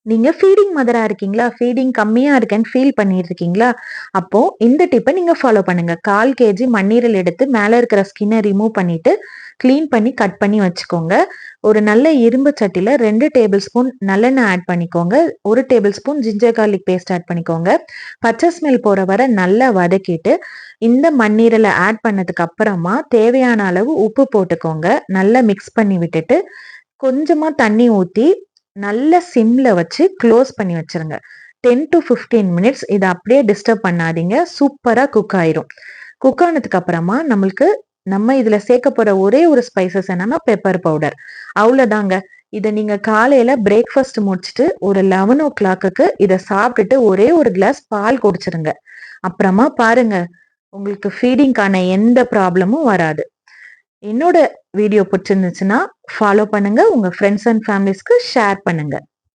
நீங்க ஃபீடிங் மதரா இருக்கீங்களா? ஃபீடிங் கம்மியா இருக்கேன்னு ஃபீல் பண்ணிட்டு இருக்கீங்களா? அப்போ இந்த டிப்ப நீங்க ஃபாலோ பண்ணுங்க. 1/4 கேஜி மண்ணீரல் எடுத்து மேல இருக்கிற ஸ்கின்ன ரிமூவ் பண்ணிட்டு, கிளீன் பண்ணி கட் பண்ணி வச்சுக்கோங்க. ஒரு நல்ல இரும்பு சட்டில 2 டேபிள் ஸ்பூன் நல்லெண்ணெய் ஆட் பண்ணிக்கோங்க. 1 tablespoon ginger garlic paste add பண்ணிக்கோங்க. பச்சை ஸ்மெல் போற வர நல்லா வதக்கிட்டு, இந்த மண்ணீரல ஆட் பண்ணதுக்கு அப்புறமா தேவையான அளவு உப்பு போட்டுக்கோங்க. நல்லா மிக்ஸ் பண்ணி விட்டுட்டு, கொஞ்சமா தண்ணி ஊத்தி நல்ல சிம்ல வச்சு க்ளோஸ் பண்ணி வச்சிருங்க. 10 to 15 மினிட்ஸ் இத அப்படியே டிஸ்டர்ப் பண்ணாதீங்க. சூப்பரா குக் ஆயிரும். குக் ஆனதுக்கு அப்புறமா நம்ம இதுல சேர்க்க போற ஒரே ஒரு ஸ்பைசஸ் என்னன்னா பெப்பர் பவுடர். அவ்வளோதாங்க. இத நீங்க காலையில பிரேக்ஃபாஸ்ட் முடிச்சுட்டு ஒரு 11:00க்கு இத சாப்பிட்டுட்டு ஒரே ஒரு கிளாஸ் பால் குடிச்சிருங்க. அப்புறமா பாருங்க, உங்களுக்கு ஃபீடிங்க்கான எந்த ப்ராப்ளமும் வராது. என்னோட வீடியோ பிடிச்சிருந்துச்சுன்னா ஃபாலோ பண்ணுங்க. உங்க ஃப்ரெண்ட்ஸ் அண்ட் ஃபேமிலிஸ்க்கு ஷேர் பண்ணுங்க.